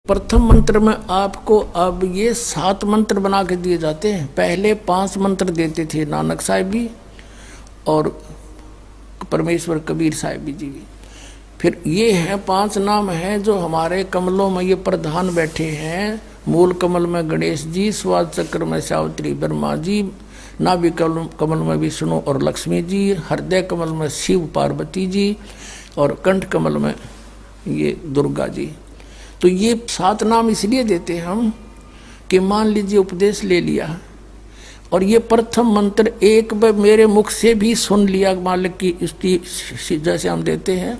प्रथम मंत्र में आपको अब ये 7 मंत्र बना के दिए जाते हैं। पहले 5 मंत्र देते थे नानक साहिब भी और परमेश्वर कबीर साहिब जी भी। फिर ये हैं 5 नाम हैं जो हमारे कमलों में ये प्रधान बैठे हैं। मूल कमल में गणेश जी, स्वाद चक्र में सावित्री ब्रह्मा जी, नाभि कमल में विष्णु और लक्ष्मी जी, हृदय कमल में शिव पार्वती जी और कंठ कमल में ये दुर्गा जी। तो ये 7 नाम इसलिए देते हम कि मान लीजिए उपदेश ले लिया और ये प्रथम मंत्र एक बार मेरे मुख से भी सुन लिया मालिक की स्तुति जैसे हम देते हैं,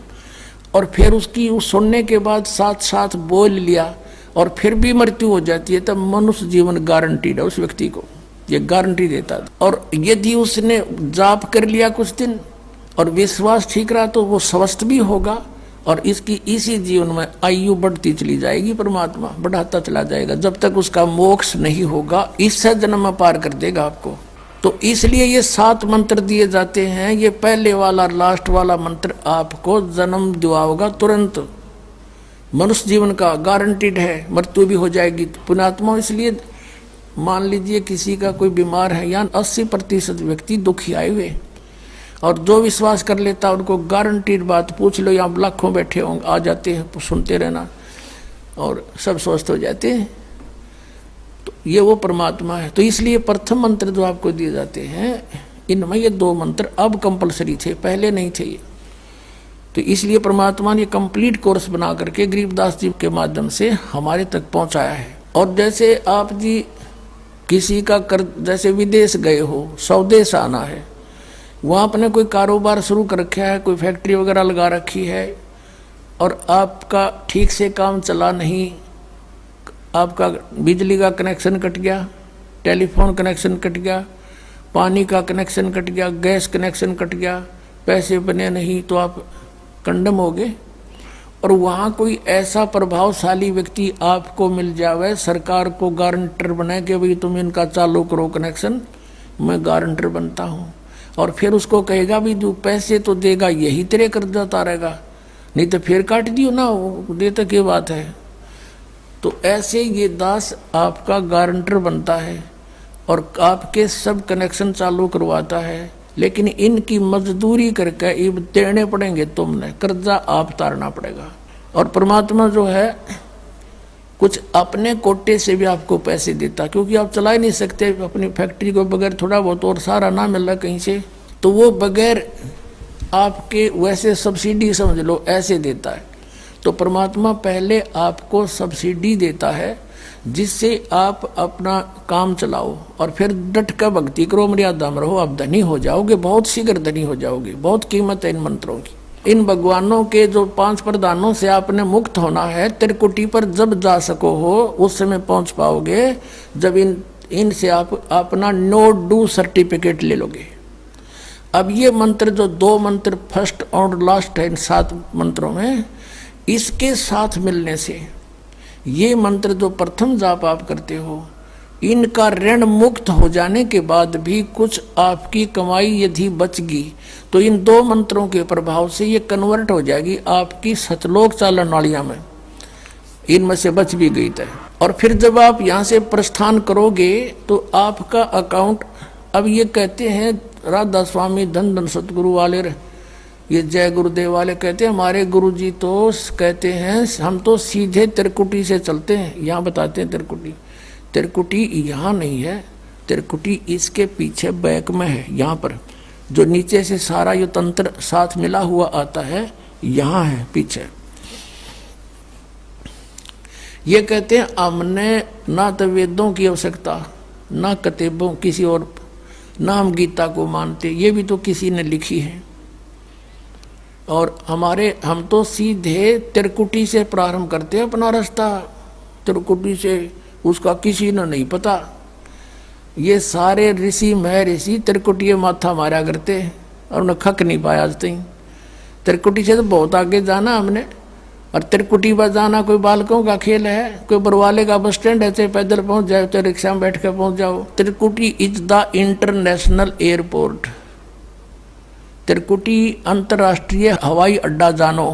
और फिर उसकी उस सुनने के बाद साथ साथ बोल लिया और फिर भी मृत्यु हो जाती है, तब मनुष्य जीवन गारंटीड है उस व्यक्ति को, ये गारंटी देता है। और यदि उसने जाप कर लिया कुछ दिन और विश्वास ठीक रहा तो वो स्वस्थ भी होगा और इसकी इसी जीवन में आयु बढ़ती चली जाएगी, परमात्मा बढ़ाता चला जाएगा जब तक उसका मोक्ष नहीं होगा, इससे जन्म में पार कर देगा आपको। तो इसलिए ये 7 मंत्र दिए जाते हैं। ये पहले वाला लास्ट वाला मंत्र आपको जन्म दिलाएगा तुरंत, मनुष्य जीवन का गारंटीड है, मृत्यु भी हो जाएगी पुण्यात्मा। इसलिए मान लीजिए किसी का कोई बीमार है, या 80% व्यक्ति दुखी आए हुए, और जो विश्वास कर लेता उनको गारंटीड बात पूछ लो, यहाँ लाखों बैठे होंगे आ जाते हैं, सुनते रहना और सब स्वस्थ हो जाते हैं। तो ये वो परमात्मा है। तो इसलिए प्रथम मंत्र जो आपको दिए जाते हैं इनमें ये 2 मंत्र अब कंपलसरी थे, पहले नहीं थे ये। तो इसलिए परमात्मा ने कंप्लीट कोर्स बना करके गरीबदास जी के माध्यम से हमारे तक पहुंचाया है। और जैसे आप जी किसी का जैसे विदेश गए हो, स्वदेश आना है, वहाँ अपने कोई कारोबार शुरू कर रखा है, कोई फैक्ट्री वगैरह लगा रखी है और आपका ठीक से काम चला नहीं, आपका बिजली का कनेक्शन कट गया, टेलीफोन कनेक्शन कट गया, पानी का कनेक्शन कट गया, गैस कनेक्शन कट गया, पैसे बने नहीं तो आप कंडम हो गए। और वहाँ कोई ऐसा प्रभावशाली व्यक्ति आपको मिल जावे, सरकार को गारंटर बनाए कि भाई तुम इनका चालू करो कनेक्शन, मैं गारंटर बनता हूँ, और फिर उसको कहेगा भी तू पैसे तो देगा, यही तेरे कर्जा उतारेगा, नहीं तो फिर काट दियो ना, वो देता क्या बात है। तो ऐसे ये दास आपका गारंटर बनता है और आपके सब कनेक्शन चालू करवाता है, लेकिन इनकी मजदूरी करके ये देने पड़ेंगे, तुमने कर्जा आप उतारना पड़ेगा। और परमात्मा जो है कुछ अपने कोटे से भी आपको पैसे देता, क्योंकि आप चला ही नहीं सकते अपनी फैक्ट्री को बगैर थोड़ा बहुत और सारा ना मिल रहा कहीं से, तो वो बगैर आपके वैसे सब्सिडी समझ लो ऐसे देता है। तो परमात्मा पहले आपको सब्सिडी देता है जिससे आप अपना काम चलाओ और फिर डट कर भक्ति करो, मर्यादा में रहो, आप धनी हो जाओगे, बहुत शीघ्र धनी हो जाओगे। बहुत कीमत है इन मंत्रों की। इन भगवानों के जो 5 प्रधानों से आपने मुक्त होना है, त्रिकुटी पर जब जा सको हो उस समय पहुंच पाओगे जब इनसे आप अपना नो डू सर्टिफिकेट ले लोगे। अब ये मंत्र जो 2 मंत्र फर्स्ट और लास्ट है इन 7 मंत्रों में, इसके साथ मिलने से ये मंत्र जो प्रथम जाप आप करते हो, इनका ऋण मुक्त हो जाने के बाद भी कुछ आपकी कमाई यदि बचगी तो इन 2 मंत्रों के प्रभाव से ये कन्वर्ट हो जाएगी आपकी सतलोक चालन नालियां में, इनमें से बच भी गई तय। और फिर जब आप यहाँ से प्रस्थान करोगे तो आपका अकाउंट, अब ये कहते हैं राधा स्वामी धन धन सतगुरु वाले, ये जय गुरुदेव वाले कहते हैं, हमारे गुरुजी तो कहते हैं हम तो सीधे त्रिकुटी से चलते हैं। यहाँ बताते हैं त्रिकुटी यहाँ नहीं है, त्रिकुटी इसके पीछे बैक में है, यहाँ पर जो नीचे से सारा ये तंत्र साथ मिला हुआ आता है, यहाँ है पीछे। ये कहते हैं हमने ना तो वेदों की आवश्यकता, ना किताबों किसी और, ना हम गीता को मानते, ये भी तो किसी ने लिखी है, और हम तो सीधे त्रिकुटी से प्रारंभ करते हैं अपना रास्ता, त्रिकुटी से, उसका किसी ने नहीं पता। ये सारे ऋषि महर्षि त्रिकुटी माथा मारा करते और उन्हें खक नहीं पाया आज तक। त्रिकुटी से तो बहुत आगे जाना हमने, और त्रिकुटी पर जाना कोई बालकों का खेल है, कोई बरवाले का बस स्टैंड है, चाहे पैदल पहुंच जाओ चाहे रिक्शा में बैठ कर पहुंच जाओ। त्रिकुटी इज द इंटरनेशनल एयरपोर्ट, त्रिकुटी अंतर्राष्ट्रीय हवाई अड्डा जानो।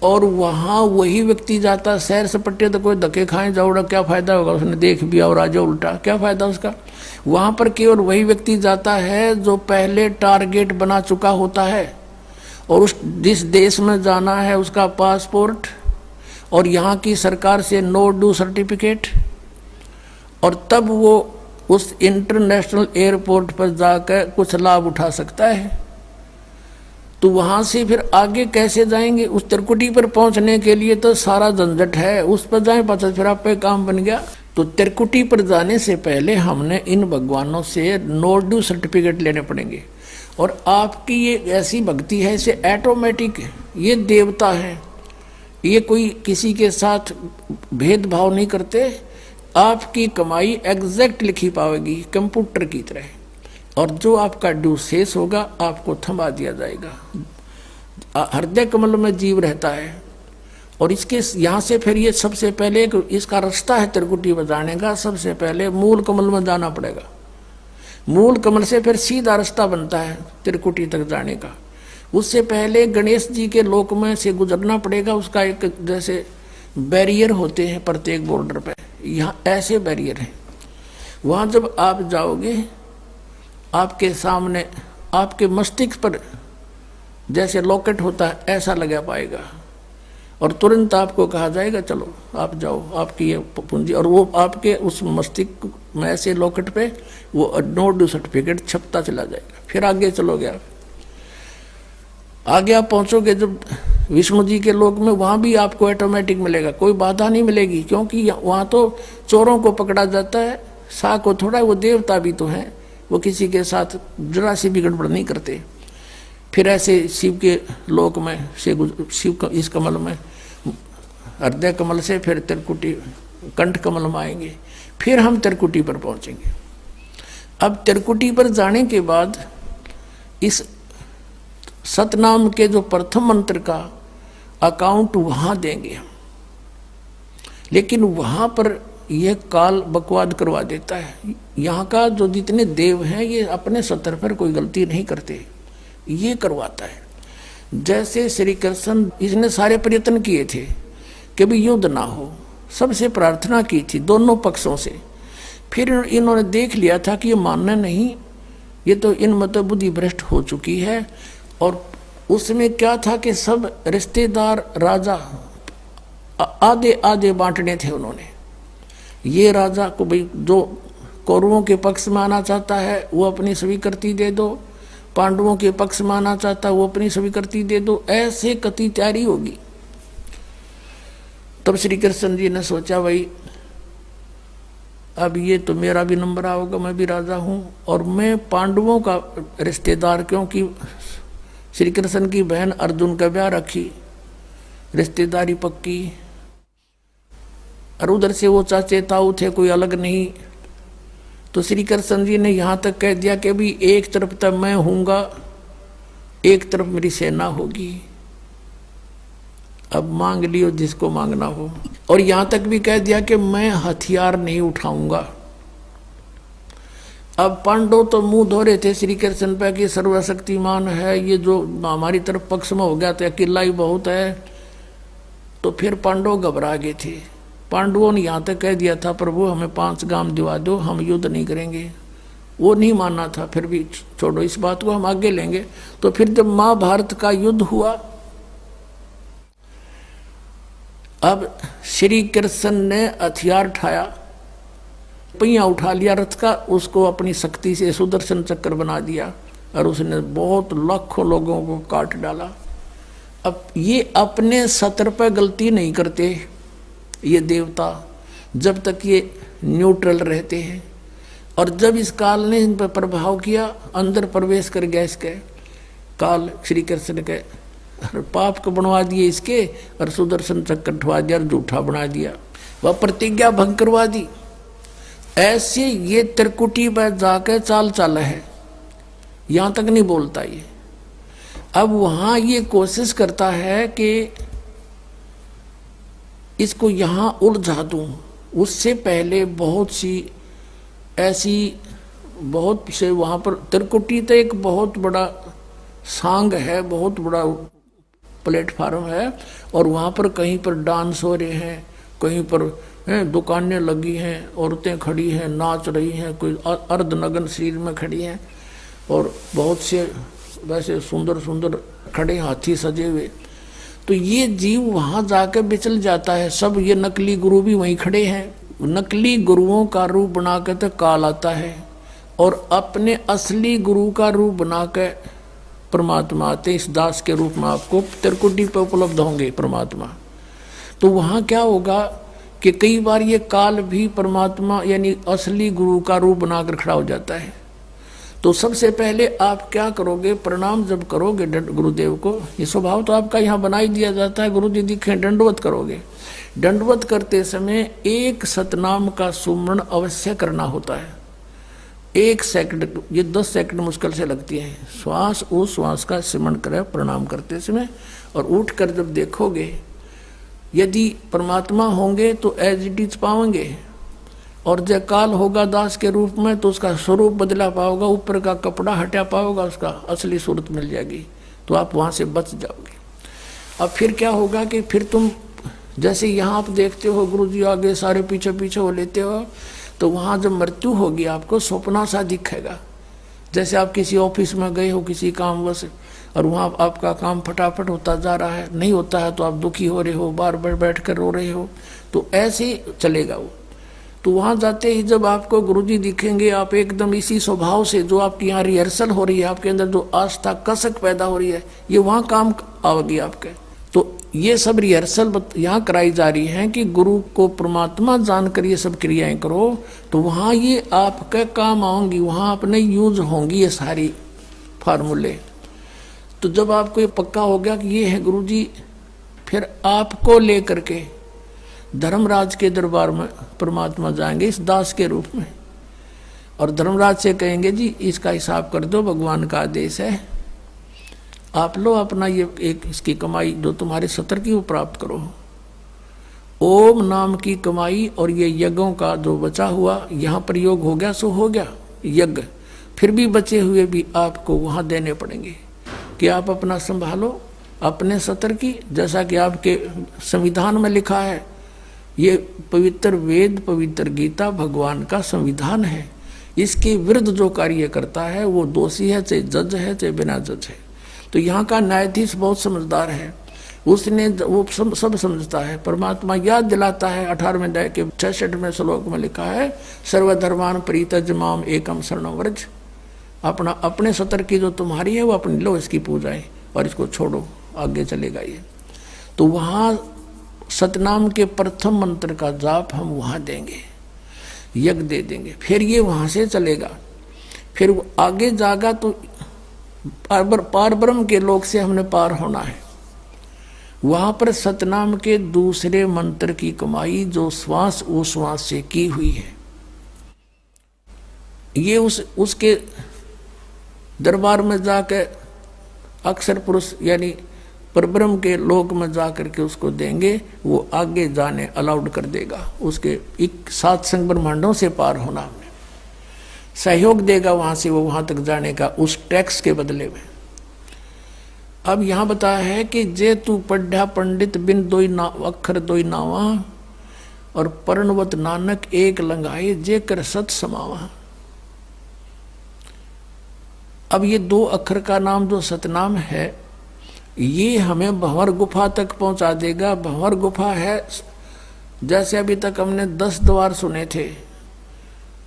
और वहाँ वही व्यक्ति जाता सैर सपट्टे, तो कोई धक्के खाए जाओड़ा, क्या फायदा होगा, उसने देख भी और राजा उल्टा, क्या फायदा उसका। वहाँ पर केवल वही व्यक्ति जाता है जो पहले टारगेट बना चुका होता है, और उस जिस देश में जाना है उसका पासपोर्ट और यहाँ की सरकार से नो ड्यू सर्टिफिकेट, और तब वो उस इंटरनेशनल एयरपोर्ट पर जाकर कुछ लाभ उठा सकता है। तो वहाँ से फिर आगे कैसे जाएंगे, उस त्रिकुटी पर पहुँचने के लिए तो सारा झंझट है, उस पर जाए पाचा फिर आप पे काम बन गया। तो त्रिकुटी पर जाने से पहले हमने इन भगवानों से नो ड्यू सर्टिफिकेट लेने पड़ेंगे। और आपकी ये ऐसी भक्ति है, इसे ऑटोमेटिक, ये देवता है, ये कोई किसी के साथ भेदभाव नहीं करते, आपकी कमाई एग्जैक्ट लिखी पाएगी कंप्यूटर की तरह, और जो आपका ड्यू शेष होगा आपको थमा दिया जाएगा। हृदय कमल में जीव रहता है, और इसके यहाँ से फिर ये सबसे पहले इसका रास्ता है त्रिकुटी बजाने का, सबसे पहले मूल कमल में जाना पड़ेगा। मूल कमल से फिर सीधा रास्ता बनता है त्रिकुटी तक जाने का। उससे पहले गणेश जी के लोक में से गुजरना पड़ेगा, उसका एक जैसे बैरियर होते हैं प्रत्येक बॉर्डर पे, यहाँ ऐसे बैरियर हैं। वहाँ जब आप जाओगे आपके सामने आपके मस्तिष्क पर जैसे लॉकेट होता है ऐसा लगा पाएगा, और तुरंत आपको कहा जाएगा चलो आप जाओ, आपकी ये पूंजी, और वो आपके उस मस्तिष्क में ऐसे लॉकेट पे वो नो ड्यू सर्टिफिकेट छपता चला जाएगा। फिर आगे चलोगे आप, आगे आप पहुंचोगे जब विष्णु जी के लोक में, वहाँ भी आपको ऑटोमेटिक मिलेगा, कोई बाधा नहीं मिलेगी, क्योंकि वहाँ तो चोरों को पकड़ा जाता है, सा को थोड़ा, वो देवता भी तो हैं, वो किसी के साथ जरा सी भी गड़बड़ नहीं करते। फिर ऐसे शिव के लोक में से शिव इस कमल में हृदय कमल से फिर त्रिकुटी कंठ कमल में आएंगे, फिर हम त्रिकुटी पर पहुंचेंगे। अब त्रिकुटी पर जाने के बाद इस सतनाम के जो प्रथम मंत्र का अकाउंट वहां देंगे हम, लेकिन वहां पर यह काल बकवाद करवा देता है। यहाँ का जो जितने देव हैं ये अपने सतर पर कोई गलती नहीं करते, ये करवाता है। जैसे श्री कृष्ण, इसने सारे प्रयत्न किए थे कि भी युद्ध ना हो, सबसे प्रार्थना की थी दोनों पक्षों से, फिर इन्होंने देख लिया था कि ये मानना नहीं, ये तो इन मत बुद्धि भ्रष्ट हो चुकी है। और उसमें क्या था कि सब रिश्तेदार राजा आधे आधे बांटने थे उन्होंने। ये राजा को भाई जो कौरवों के पक्ष में आना चाहता है वो अपनी स्वीकृति दे दो, पांडवों के पक्ष में आना चाहता है वो अपनी स्वीकृति दे दो, ऐसे कति तैयारी होगी। तब श्री कृष्ण जी ने सोचा भाई अब ये तो मेरा भी नंबर आओगा, मैं भी राजा हूं, और मैं पांडवों का रिश्तेदार, क्योंकि श्री कृष्ण की बहन अर्जुन का ब्याह रखी, रिश्तेदारी पक्की, और उधर से वो चाचे ताऊ थे, कोई अलग नहीं। तो श्री कृष्ण जी ने यहाँ तक कह दिया कि भी एक तरफ तक मैं हूँगा, एक तरफ मेरी सेना होगी, अब मांग लियो जिसको मांगना हो। और यहाँ तक भी कह दिया कि मैं हथियार नहीं उठाऊंगा। अब पांडव तो मुंह धो रहे थे श्री कृष्ण पे कि सर्वशक्तिमान है, ये जो हमारी तरफ पक्ष में हो गया तो अकेला ही बहुत है। तो फिर पांडव घबरा गए थे। पांडवों ने यहाँ तक कह दिया था प्रभु हमें 5 गांव दिवा दो, हम युद्ध नहीं करेंगे। वो नहीं मानना था, फिर भी छोड़ो इस बात को, हम आगे लेंगे। तो फिर जब महाभारत का युद्ध हुआ, अब श्री कृष्ण ने हथियार उठाया, पहिया उठा लिया रथ का, उसको अपनी शक्ति से सुदर्शन चक्र बना दिया और उसने बहुत लाखों लोगों को काट डाला। अब ये अपने सतर पर गलती नहीं करते ये देवता, जब तक ये न्यूट्रल रहते हैं। और जब इस काल ने इन पर प्रभाव किया, अंदर प्रवेश कर गया इसके काल, श्री कृष्ण के पाप को बनवा दिए इसके, और सुदर्शन चक्र उठवा दिया और झूठा बना दिया, वह प्रतिज्ञा भंग करवा दी। ऐसे ये त्रिकुटी पर जाकर चाल चाल है, यहां तक नहीं बोलता ये। अब वहां ये कोशिश करता है कि इसको यहां उलझा दूं। उससे पहले बहुत सी ऐसी बहुत से वहां पर त्रिकुटी तो एक बहुत बड़ा सांग है, बहुत बड़ा प्लेटफार्म है, और वहाँ पर कहीं पर डांस हो रहे हैं, कहीं पर दुकानें लगी हैं, औरतें खड़ी हैं, नाच रही हैं, कोई अर्धनग्न शरीर में खड़ी हैं, और बहुत से वैसे सुंदर सुंदर खड़े हाथी सजे हुए। तो ये जीव वहाँ जाकर बिचल जाता है। सब ये नकली गुरु भी वहीं खड़े हैं। नकली गुरुओं का रूप बना कर तो काल आता है, और अपने असली गुरु का रूप बना कर परमात्मा आते। इस दास के रूप में आपको त्रिकुटी पर उपलब्ध होंगे परमात्मा। तो वहाँ क्या होगा कि कई बार ये काल भी परमात्मा यानी असली गुरु का रूप बनाकर खड़ा हो जाता है। तो सबसे पहले आप क्या करोगे, प्रणाम जब करोगे गुरुदेव को, ये स्वभाव तो आपका यहाँ बना ही दिया जाता है, गुरु जी दिखे दंडवत करोगे। दंडवत करते समय एक सतनाम का सुमरण अवश्य करना होता है। 1 सेकंड, ये 10 सेकंड मुश्किल से लगती है। श्वास उस श्वास का सिमरण करें प्रणाम करते समय, और उठ कर जब देखोगे यदि परमात्मा होंगे तो एज इट इज पाओगे, और जब काल होगा दास के रूप में तो उसका स्वरूप बदला पाओगा, ऊपर का कपड़ा हटा पाओगा, उसका असली सूरत मिल जाएगी, तो आप वहाँ से बच जाओगे। अब फिर क्या होगा कि फिर तुम जैसे यहाँ आप देखते हो गुरु जी आगे सारे पीछे पीछे हो लेते हो, तो वहाँ जब मृत्यु होगी आपको सपना सा दिखेगा। जैसे आप किसी ऑफिस में गए हो किसी काम बस, और वहाँ आपका काम फटाफट होता जा रहा है, नहीं होता है तो आप दुखी हो रहे हो, बार बार बैठ कर रो रहे हो, तो ऐसे ही चलेगा वो। तो वहाँ जाते ही जब आपको गुरुजी दिखेंगे, आप एकदम इसी स्वभाव से जो आपकी यहाँ रिहर्सल हो रही है, आपके अंदर जो आस्था कसक पैदा हो रही है, ये वहाँ काम आवेगी आपके। तो ये सब रिहर्सल यहाँ कराई जा रही है कि गुरु को परमात्मा जानकर ये सब क्रियाएं करो, तो वहाँ ये आपके काम आएंगी, वहाँ अपने यूज होंगी ये सारी फार्मूले। तो जब आपको ये पक्का हो गया कि ये है गुरुजी, फिर आपको लेकर के धर्मराज के दरबार में परमात्मा जाएंगे इस दास के रूप में, और धर्मराज से कहेंगे जी इसका हिसाब कर दो, भगवान का आदेश है, आप लो अपना ये एक इसकी कमाई जो तुम्हारे सत्र की वो प्राप्त करो। ओम नाम की कमाई और ये यज्ञों का जो बचा हुआ यहाँ प्रयोग हो गया सो हो गया यज्ञ, फिर भी बचे हुए भी आपको वहाँ देने पड़ेंगे कि आप अपना संभालो अपने सत्र की। जैसा कि आपके संविधान में लिखा है, ये पवित्र वेद पवित्र गीता भगवान का संविधान है, इसके विरुद्ध जो कार्य करता है वो दोषी है, चाहे जज है चाहे बिना जज है। तो यहाँ का न्यायाधीश बहुत समझदार है, उसने वो सब समझता है। परमात्मा याद दिलाता है 18वें अध्याय के 66वें श्लोक में लिखा है, सर्वधर्मान परित्यज्य माम एकम शरणं व्रज। अपना अपने सत्र की जो तुम्हारी है वो अपनी लो, इसकी पूजाएं और इसको छोड़ो, आगे चलेगा ये। तो वहाँ सतनाम के प्रथम मंत्र का जाप हम वहाँ देंगे, यज्ञ दे देंगे, फिर ये वहाँ से चलेगा। फिर वो आगे जागा तो पार ब्रह्म के लोक से हमने पार होना है। वहाँ पर सतनाम के दूसरे मंत्र की कमाई जो श्वास उश्वास से की हुई है, ये उसके दरबार में जाकर अक्षर पुरुष यानी परब्रह्म के लोक में जाकर के उसको देंगे, वो आगे जाने अलाउड कर देगा, उसके 7 संग ब्रह्मांडों से पार होना में सहयोग देगा, वहां से वो वहां तक जाने का उस टैक्स के बदले में। अब यहाँ बताया है कि जे तू पढ़ा पंडित बिन दोई ना अक्षर दोई नावा, और पर्णवत नानक एक लंगाए जे कर सत समावा। अब ये 2 अक्षर का नाम जो सतनाम है, ये हमें भंवर गुफा तक पहुंचा देगा। भंवर गुफा है, जैसे अभी तक हमने 10 द्वार सुने थे,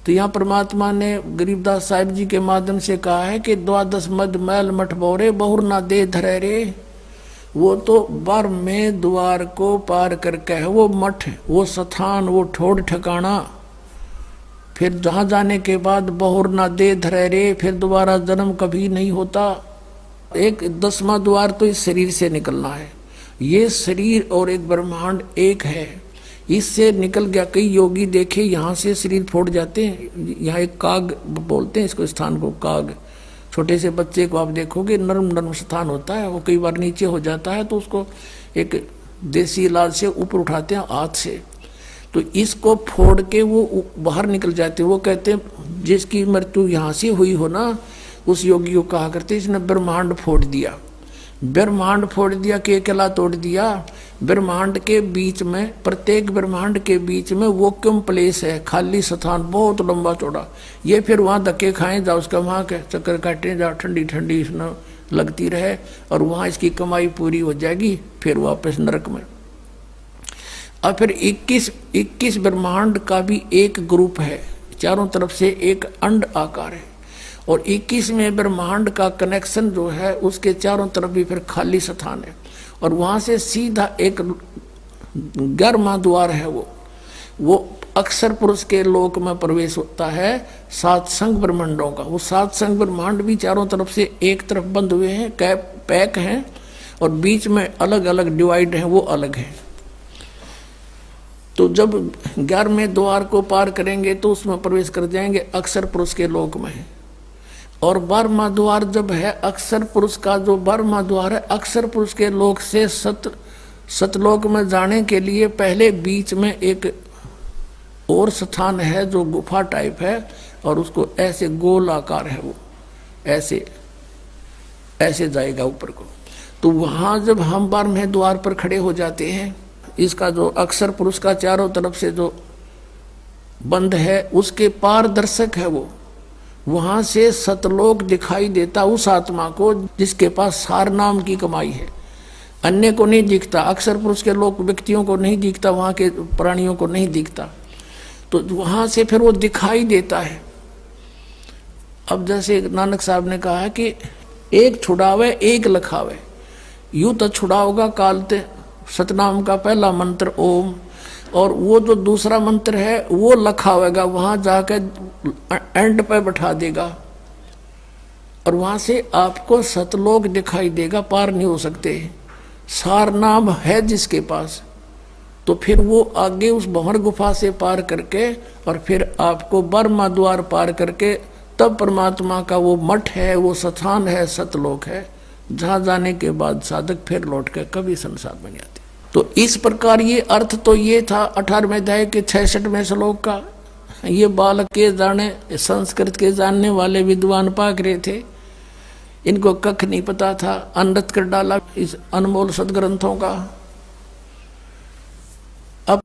तो यहाँ परमात्मा ने गरीबदास साहिब जी के माध्यम से कहा है कि 12 मद मैल मठ बोरे बहुर ना दे धरे रे। वो तो 12वें द्वार को पार करके है वो मठ, वो स्थान, वो ठोड़ ठिकाना। फिर जहाँ जाने के बाद बहुर ना दे धरे रे, फिर दोबारा जन्म कभी नहीं होता। एक 10वां द्वार तो इस शरीर से निकलना है। ये शरीर और एक ब्रह्मांड एक है, इससे निकल गया। कई योगी देखे यहाँ से शरीर फोड़ जाते हैं, यहाँ एक काग बोलते हैं इसको, स्थान को काग। छोटे से बच्चे को आप देखोगे नर्म नर्म स्थान होता है, वो कई बार नीचे हो जाता है तो उसको एक देसी इलाज से ऊपर उठाते हैं हाथ से, तो इसको फोड़ के वो बाहर निकल जाते हैं। वो कहते हैं जिसकी मृत्यु यहाँ से हुई हो ना, उस योगी को कहा करते इसने ब्रह्मांड फोड़ दिया। ब्रह्मांड फोड़ दिया, के केला तोड़ दिया। ब्रह्मांड के बीच में, प्रत्येक ब्रह्मांड के बीच में वैक्यूम प्लेस है, खाली स्थान, बहुत लंबा चौड़ा। ये फिर वहाँ धक्के खाएं, जा उसका वहाँ के चक्कर काटें, जा ठंडी ठंडी इसमें लगती रहे, और वहाँ इसकी कमाई पूरी हो जाएगी, फिर वापस नरक में। और फिर 21 ब्रह्मांड का भी एक ग्रुप है, चारों तरफ से एक अंड आकार है, और 21वें ब्रह्मांड का कनेक्शन जो है उसके चारों तरफ भी फिर खाली स्थान है, और वहाँ से सीधा एक 11वां द्वार है, वो अक्षर पुरुष के लोक में प्रवेश होता है, 7 संघ ब्रह्मांडों का। वो 7 संघ ब्रह्मांड भी चारों तरफ से एक तरफ बंद हुए हैं, पैक हैं, और बीच में अलग अलग डिवाइड हैं, वो अलग हैं। तो जब 11वें द्वार को पार करेंगे तो उसमें प्रवेश कर जाएंगे अक्षर पुरुष के लोक में। और 12वां द्वार जब है अक्षर पुरुष का, जो 12वां द्वार है अक्षर पुरुष के लोक से सतलोक में जाने के लिए पहले बीच में एक और स्थान है जो गुफा टाइप है, और उसको ऐसे गोल आकार है, वो ऐसे ऐसे जाएगा ऊपर को। तो वहाँ जब हम 12वें द्वार पर खड़े हो जाते हैं, इसका जो अक्षर पुरुष का चारों तरफ से जो बंद है उसके पारदर्शक है, वो वहां से सतलोक दिखाई देता उस आत्मा को जिसके पास सार नाम की कमाई है। अन्य को नहीं दिखता, अक्षर पुरुष के लोग व्यक्तियों को नहीं दिखता, वहां के प्राणियों को नहीं दिखता, तो वहां से फिर वो दिखाई देता है। अब जैसे नानक साहब ने कहा कि एक छुड़ावे एक लखावे, यूं तो छुड़ाओगा कालते सतनाम का पहला मंत्र ओम, और वो जो दूसरा मंत्र है वो लखावेगा, वहां जाकर एंड पे बैठा देगा, और वहां से आपको सतलोक दिखाई देगा, पार नहीं हो सकते। सार नाम है जिसके पास, तो फिर वो आगे उस भंवर गुफा से पार करके, और फिर आपको 12वां द्वार पार करके तब परमात्मा का वो मठ है, वो स्थान है, सतलोक है, जहां जाने के बाद साधक फिर लौट कर कभी संसार में नहीं आते। तो इस प्रकार ये अर्थ तो ये था 18वें अध्याय के 66वें श्लोक का। ये बालक के जाने, संस्कृत के जानने वाले विद्वान पाक रहे थे, इनको कख नहीं पता था, अनृत कर डाला इस अनमोल सदग्रंथों का।